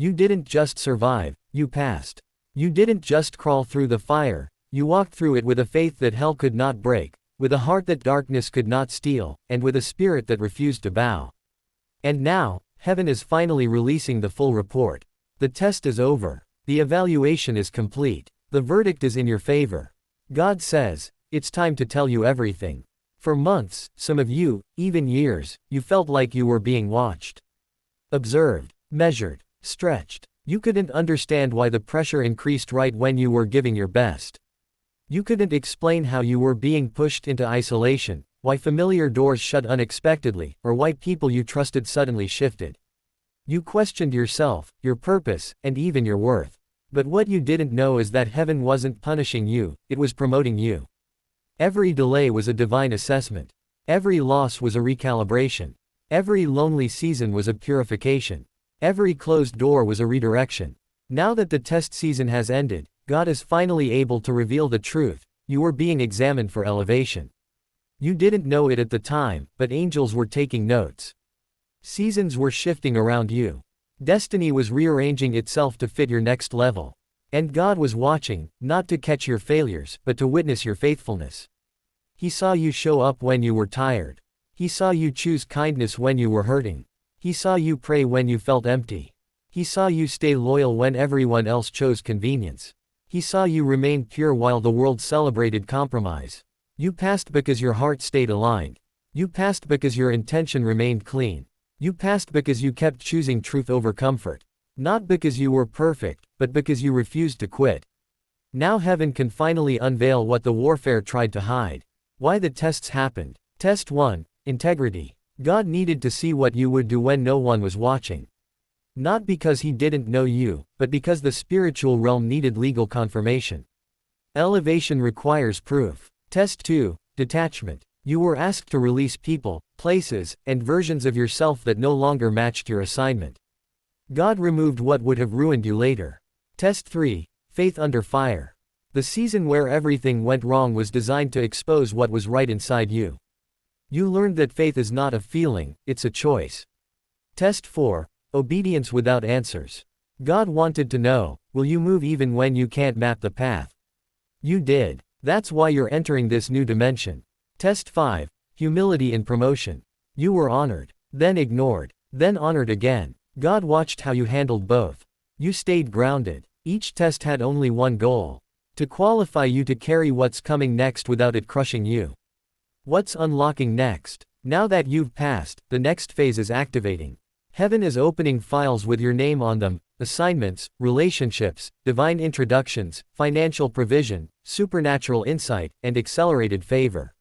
You didn't just survive, you passed. You didn't just crawl through the fire, you walked through it with a faith that hell could not break, with a heart that darkness could not steal, and with a spirit that refused to bow. And now, heaven is finally releasing the full report. The test is over. The evaluation is complete. The verdict is in your favor. God says, it's time to tell you everything. For months, some of you, even years, you felt like you were being watched. Observed, measured, stretched. You couldn't understand why the pressure increased right when you were giving your best. You couldn't explain how you were being pushed into isolation, why familiar doors shut unexpectedly, or why people you trusted suddenly shifted. You questioned yourself, your purpose, and even your worth. But what you didn't know is that heaven wasn't punishing you, it was promoting you. Every delay was a divine assessment. Every loss was a recalibration. Every lonely season was a purification. Every closed door was a redirection. Now that the test season has ended, God is finally able to reveal the truth. You were being examined for elevation. You didn't know it at the time, but angels were taking notes. Seasons were shifting around you. Destiny was rearranging itself to fit your next level. And God was watching, not to catch your failures, but to witness your faithfulness. He saw you show up when you were tired. He saw you choose kindness when you were hurting. He saw you pray when you felt empty. He saw you stay loyal when everyone else chose convenience. He saw you remain pure while the world celebrated compromise. You passed because your heart stayed aligned. You passed because your intention remained clean. You passed because you kept choosing truth over comfort. Not because you were perfect, but because you refused to quit. Now heaven can finally unveil what the warfare tried to hide. Why the tests happened. Test 1. Integrity. God needed to see what you would do when no one was watching. Not because he didn't know you, but because the spiritual realm needed legal confirmation. Elevation requires proof. Test 2. Detachment. You were asked to release people, places, and versions of yourself that no longer matched your assignment. God removed what would have ruined you later. Test 3. Faith under fire. The season where everything went wrong was designed to expose what was right inside you. You learned that faith is not a feeling, it's a choice. Test 4. Obedience without answers. God wanted to know, will you move even when you can't map the path? You did. That's why you're entering this new dimension. Test 5. Humility in promotion. You were honored, then ignored, then honored again. God watched how you handled both. You stayed grounded. Each test had only one goal: to qualify you to carry what's coming next without it crushing you. What's unlocking next? Now that you've passed, the next phase is activating. Heaven is opening files with your name on them: assignments, relationships, divine introductions, financial provision, supernatural insight, and accelerated favor.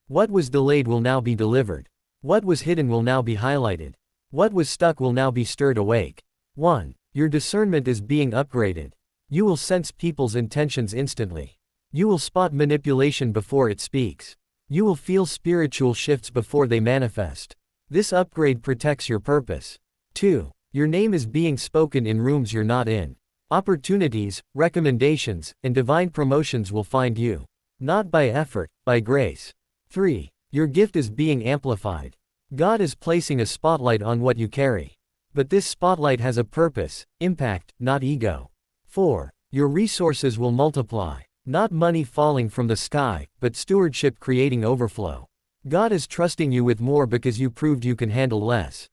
What was delayed will now be delivered. What was hidden will now be highlighted. What was stuck will now be stirred awake. 1. Your discernment is being upgraded. You will sense people's intentions instantly. You will spot manipulation before it speaks. You will feel spiritual shifts before they manifest. This upgrade protects your purpose. 2. Your name is being spoken in rooms you're not in. Opportunities, recommendations, and divine promotions will find you. Not by effort, by grace. 3. Your gift is being amplified. God is placing a spotlight on what you carry. But this spotlight has a purpose: impact, not ego. 4. Your resources will multiply. Not money falling from the sky, but stewardship creating overflow. God is trusting you with more because you proved you can handle less.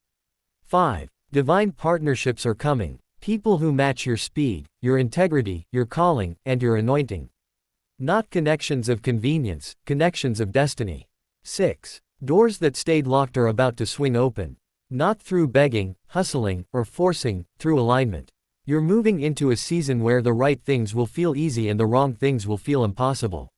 5. Divine partnerships are coming. People who match your speed, your integrity, your calling, and your anointing. Not connections of convenience, connections of destiny. 6. Doors that stayed locked are about to swing open. Not through begging, hustling, or forcing, through alignment. You're moving into a season where the right things will feel easy and the wrong things will feel impossible.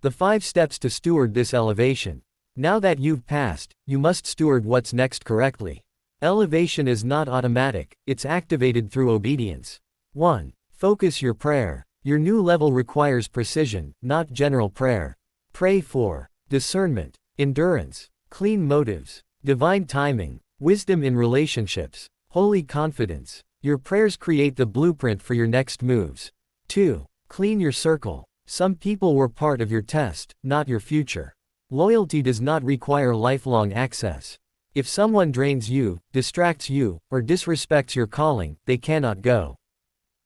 The 5 steps to steward this elevation. Now that you've passed, you must steward what's next correctly. Elevation is not automatic, it's activated through obedience. 1. Focus your prayer. Your new level requires precision, not general prayer. Pray for discernment, endurance, clean motives, divine timing, wisdom in relationships, holy confidence. Your prayers create the blueprint for your next moves. 2. Clean your circle. Some people were part of your test, not your future. Loyalty does not require lifelong access. If someone drains you, distracts you, or disrespects your calling, they cannot go.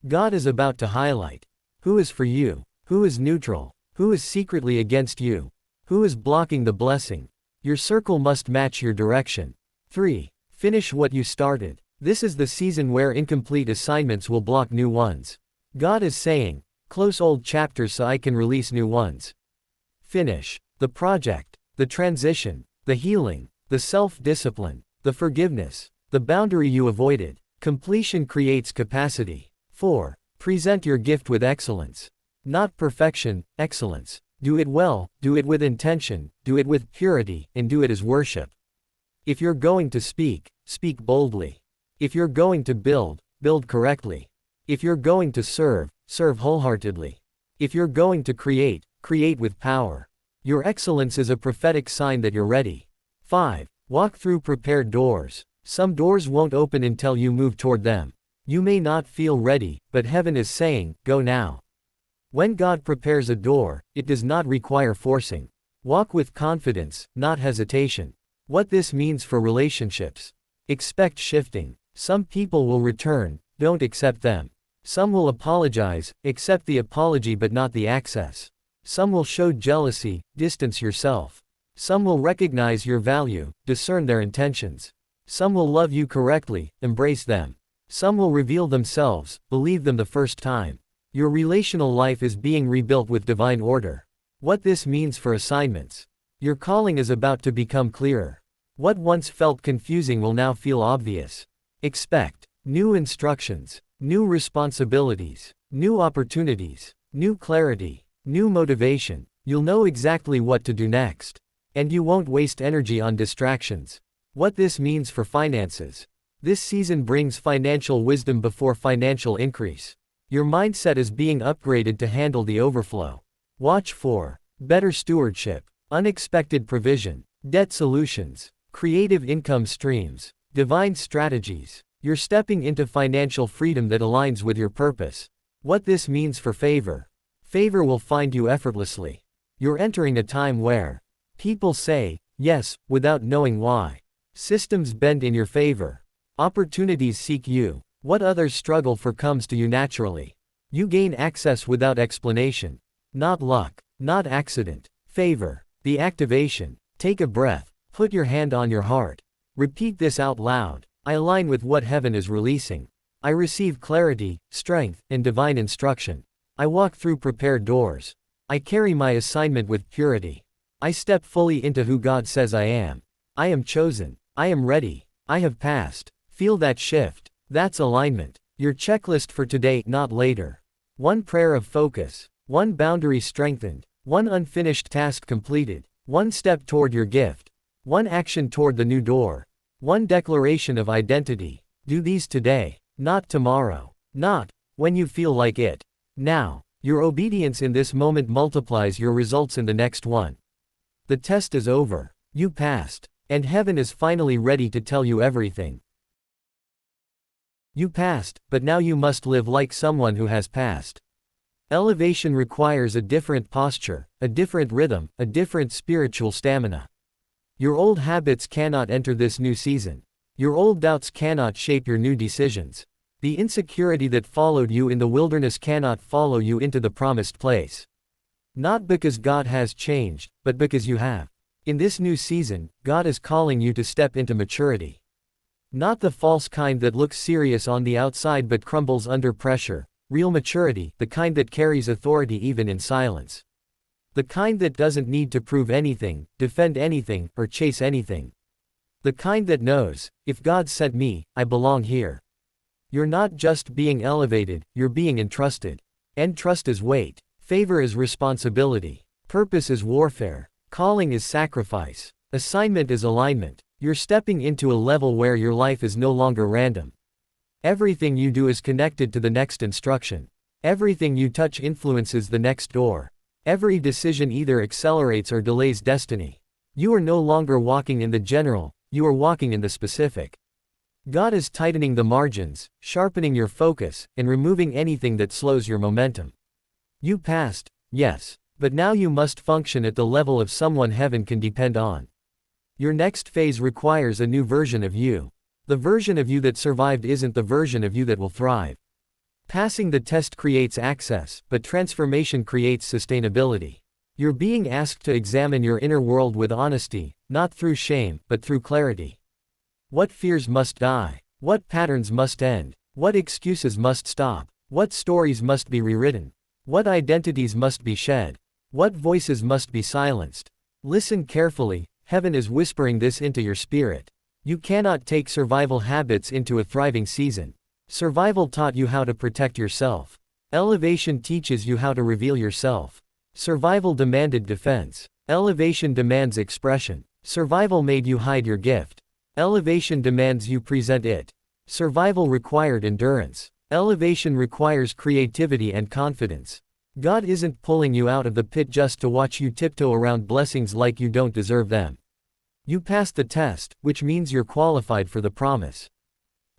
God is about to highlight who is for you, who is neutral, who is secretly against you, who is blocking the blessing. Your circle must match your direction. 3. Finish what you started. This is the season where incomplete assignments will block new ones. God is saying, close old chapters so I can release new ones. Finish the project, the transition, the healing, the self-discipline, the forgiveness, the boundary you avoided. Completion creates capacity. 4. Present your gift with excellence. Not perfection, excellence. Do it well, do it with intention, do it with purity, and do it as worship. If you're going to speak, speak boldly. If you're going to build, build correctly. If you're going to serve, serve wholeheartedly. If you're going to create, create with power. Your excellence is a prophetic sign that you're ready. 5. Walk through prepared doors. Some doors won't open until you move toward them. You may not feel ready, but heaven is saying, go now. When God prepares a door, it does not require forcing. Walk with confidence, not hesitation. What this means for relationships. Expect shifting. Some people will return, don't accept them. Some will apologize, accept the apology but not the access. Some will show jealousy, distance yourself. Some will recognize your value, discern their intentions. Some will love you correctly, embrace them. Some will reveal themselves, believe them the first time. Your relational life is being rebuilt with divine order. What this means for assignments. Your calling is about to become clearer. What once felt confusing will now feel obvious. Expect new instructions, new responsibilities, new opportunities, new clarity, new motivation. You'll know exactly what to do next. And you won't waste energy on distractions. What this means for finances. This season brings financial wisdom before financial increase. Your mindset is being upgraded to handle the overflow. Watch for better stewardship, unexpected provision, debt solutions, creative income streams, divine strategies. You're stepping into financial freedom that aligns with your purpose. What this means for favor. Favor will find you effortlessly. You're entering a time where people say yes without knowing why. Systems bend in your favor. Opportunities seek you. What others struggle for comes to you naturally. You gain access without explanation. Not luck, not accident. Favor. The activation. Take a breath. Put your hand on your heart. Repeat this out loud. I align with what heaven is releasing. I receive clarity, strength, and divine instruction. I walk through prepared doors. I carry my assignment with purity. I step fully into who God says I am. I am chosen. I am ready. I have passed. Feel that shift. That's alignment. Your checklist for today, not later. 1 prayer of focus. 1 boundary strengthened. 1 unfinished task completed. 1 step toward your gift. 1 action toward the new door. 1 declaration of identity. Do these today, not tomorrow. Not when you feel like it. Now. Your obedience in this moment multiplies your results in the next one. The test is over. You passed. And heaven is finally ready to tell you everything. You passed, but now you must live like someone who has passed. Elevation requires a different posture, a different rhythm, a different spiritual stamina. Your old habits cannot enter this new season. Your old doubts cannot shape your new decisions. The insecurity that followed you in the wilderness cannot follow you into the promised place. Not because God has changed, but because you have. In this new season, God is calling you to step into maturity. Not the false kind that looks serious on the outside but crumbles under pressure. Real maturity, the kind that carries authority even in silence. The kind that doesn't need to prove anything, defend anything, or chase anything. The kind that knows, if God sent me, I belong here. You're not just being elevated, you're being entrusted. And trust is weight. Favor is responsibility. Purpose is warfare. Calling is sacrifice. Assignment is alignment. You're stepping into a level where your life is no longer random. Everything you do is connected to the next instruction. Everything you touch influences the next door. Every decision either accelerates or delays destiny. You are no longer walking in the general, you are walking in the specific. God is tightening the margins, sharpening your focus, and removing anything that slows your momentum. You passed, yes, but now you must function at the level of someone heaven can depend on. Your next phase requires a new version of you. The version of you that survived isn't the version of you that will thrive. Passing the test creates access, but transformation creates sustainability. You're being asked to examine your inner world with honesty, not through shame, but through clarity. What fears must die? What patterns must end? What excuses must stop? What stories must be rewritten? What identities must be shed? What voices must be silenced? Listen carefully, heaven is whispering this into your spirit. You cannot take survival habits into a thriving season. Survival taught you how to protect yourself. Elevation teaches you how to reveal yourself. Survival demanded defense. Elevation demands expression. Survival made you hide your gift. Elevation demands you present it. Survival required endurance. Elevation requires creativity and confidence. God isn't pulling you out of the pit just to watch you tiptoe around blessings like you don't deserve them. You passed the test, which means you're qualified for the promise.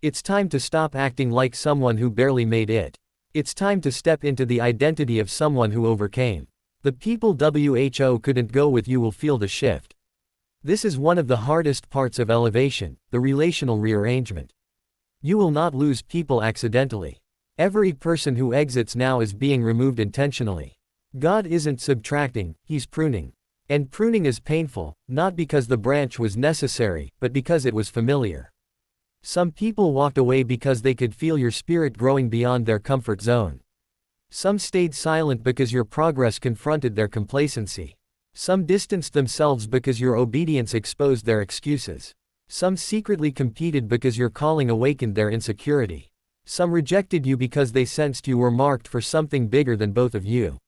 It's time to stop acting like someone who barely made it. It's time to step into the identity of someone who overcame. The people WHO couldn't go with you will feel the shift. This is one of the hardest parts of elevation, the relational rearrangement. You will not lose people accidentally. Every person who exits now is being removed intentionally. God isn't subtracting, He's pruning. And pruning is painful, not because the branch was necessary, but because it was familiar. Some people walked away because they could feel your spirit growing beyond their comfort zone. Some stayed silent because your progress confronted their complacency. Some distanced themselves because your obedience exposed their excuses. Some secretly competed because your calling awakened their insecurity. Some rejected you because they sensed you were marked for something bigger than both of you.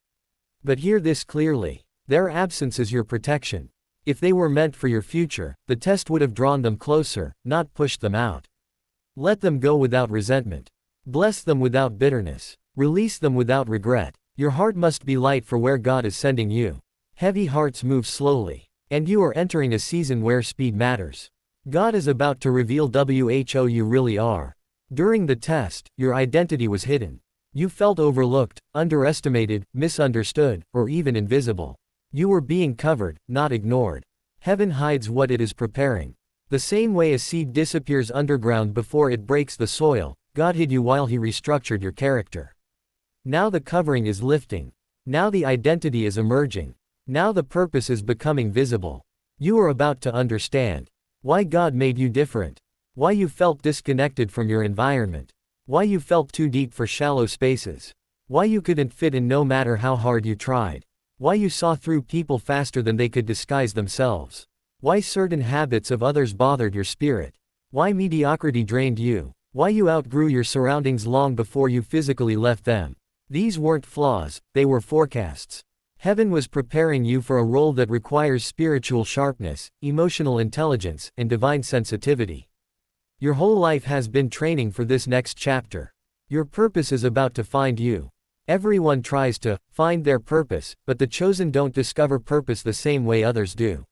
But hear this clearly. Their absence is your protection. If they were meant for your future, the test would have drawn them closer, not pushed them out. Let them go without resentment. Bless them without bitterness. Release them without regret. Your heart must be light for where God is sending you. Heavy hearts move slowly. And you are entering a season where speed matters. God is about to reveal who you really are. During the test, your identity was hidden. You felt overlooked, underestimated, misunderstood, or even invisible. You were being covered, not ignored. Heaven hides what it is preparing. The same way a seed disappears underground before it breaks the soil, God hid you while He restructured your character. Now the covering is lifting. Now the identity is emerging. Now the purpose is becoming visible. You are about to understand why God made you different. Why you felt disconnected from your environment. Why you felt too deep for shallow spaces. Why you couldn't fit in no matter how hard you tried. Why you saw through people faster than they could disguise themselves. Why certain habits of others bothered your spirit. Why mediocrity drained you. Why you outgrew your surroundings long before you physically left them. These weren't flaws, they were forecasts. Heaven was preparing you for a role that requires spiritual sharpness, emotional intelligence, and divine sensitivity. Your whole life has been training for this next chapter. Your purpose is about to find you. Everyone tries to find their purpose, but the chosen don't discover purpose the same way others do.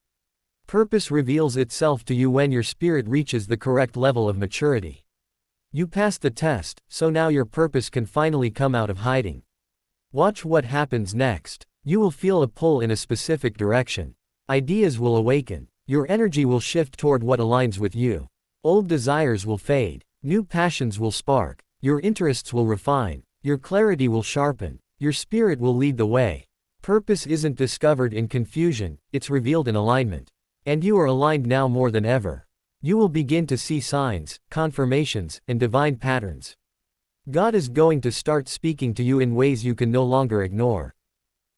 Purpose reveals itself to you when your spirit reaches the correct level of maturity. You passed the test, so now your purpose can finally come out of hiding. Watch what happens next. You will feel a pull in a specific direction. Ideas will awaken. Your energy will shift toward what aligns with you. Old desires will fade. New passions will spark. Your interests will refine. Your clarity will sharpen. Your spirit will lead the way. Purpose isn't discovered in confusion, it's revealed in alignment. And you are aligned now more than ever. You will begin to see signs, confirmations, and divine patterns. God is going to start speaking to you in ways you can no longer ignore.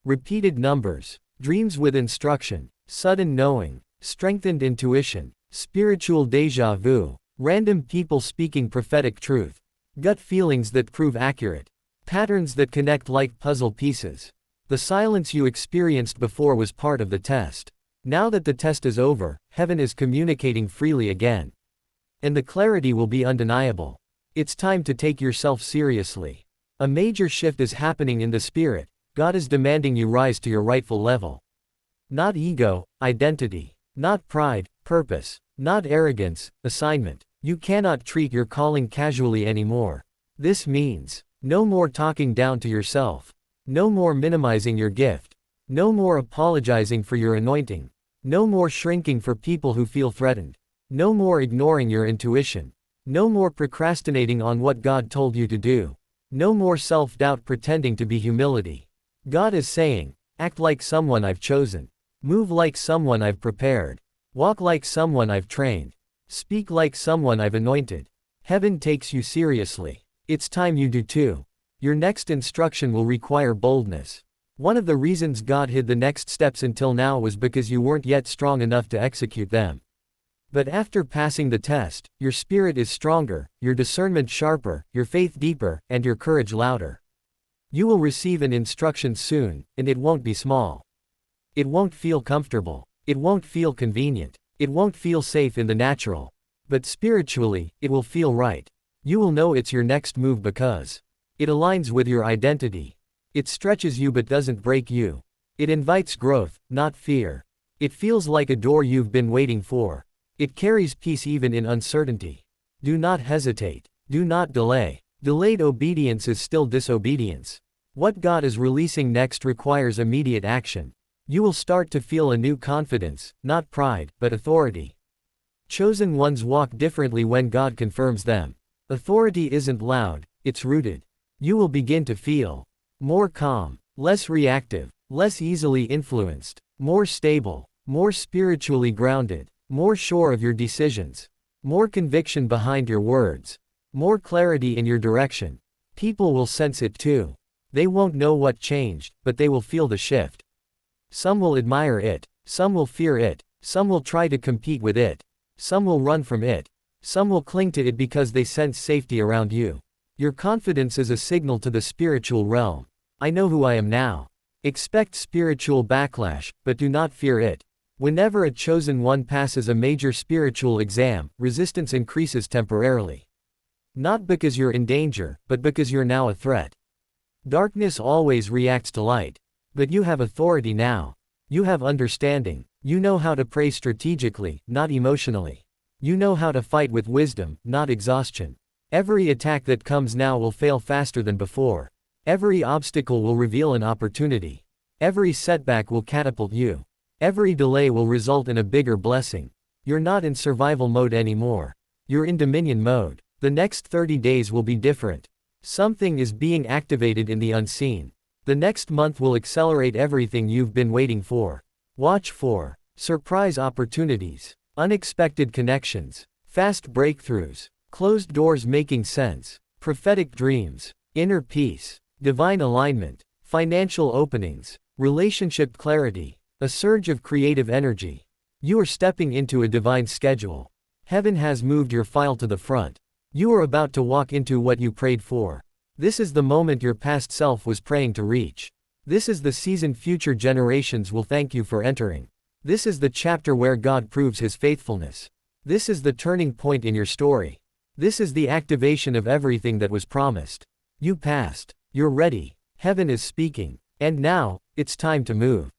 Repeated numbers, dreams with instruction, sudden knowing, strengthened intuition, spiritual déjà vu, random people speaking prophetic truth, gut feelings that prove accurate, patterns that connect like puzzle pieces. The silence you experienced before was part of the test. Now that the test is over, heaven is communicating freely again. And the clarity will be undeniable. It's time to take yourself seriously. A major shift is happening in the spirit. God is demanding you rise to your rightful level. Not ego, identity. Not pride, purpose. Not arrogance, assignment. You cannot treat your calling casually anymore. This means no more talking down to yourself. No more minimizing your gift. No more apologizing for your anointing. No more shrinking for people who feel threatened. No more ignoring your intuition. No more procrastinating on what God told you to do. No more self-doubt pretending to be humility. God is saying, act like someone I've chosen. Move like someone I've prepared. Walk like someone I've trained. Speak like someone I've anointed. Heaven takes you seriously. It's time you do too. Your next instruction will require boldness. One of the reasons God hid the next steps until now was because you weren't yet strong enough to execute them. But after passing the test, your spirit is stronger, your discernment sharper, your faith deeper, and your courage louder. You will receive an instruction soon, and it won't be small. It won't feel comfortable. It won't feel convenient. It won't feel safe in the natural. But spiritually, it will feel right. You will know it's your next move because it aligns with your identity. It stretches you but doesn't break you. It invites growth, not fear. It feels like a door you've been waiting for. It carries peace even in uncertainty. Do not hesitate. Do not delay. Delayed obedience is still disobedience. What God is releasing next requires immediate action. You will start to feel a new confidence, not pride, but authority. Chosen ones walk differently when God confirms them. Authority isn't loud, it's rooted. You will begin to feel more calm, less reactive, less easily influenced, more stable, more spiritually grounded, more sure of your decisions, more conviction behind your words, more clarity in your direction. People will sense it too. They won't know what changed, but they will feel the shift. Some will admire it, some will fear it, some will try to compete with it, some will run from it, some will cling to it because they sense safety around you. Your confidence is a signal to the spiritual realm. I know who I am now. Expect spiritual backlash, but do not fear it. Whenever a chosen one passes a major spiritual exam, resistance increases temporarily. Not because you're in danger, but because you're now a threat. Darkness always reacts to light. But you have authority now. You have understanding. You know how to pray strategically, not emotionally. You know how to fight with wisdom, not exhaustion. Every attack that comes now will fail faster than before. Every obstacle will reveal an opportunity. Every setback will catapult you. Every delay will result in a bigger blessing. You're not in survival mode anymore. You're in dominion mode. The next 30 days will be different. Something is being activated in the unseen. The next month will accelerate everything you've been waiting for. Watch for surprise opportunities, unexpected connections, fast breakthroughs, closed doors making sense, prophetic dreams, inner peace, divine alignment, financial openings, relationship clarity, a surge of creative energy. You are stepping into a divine schedule. Heaven has moved your file to the front. You are about to walk into what you prayed for. This is the moment your past self was praying to reach. This is the season future generations will thank you for entering. This is the chapter where God proves His faithfulness. This is the turning point in your story. This is the activation of everything that was promised. You passed. You're ready. Heaven is speaking. And now, it's time to move.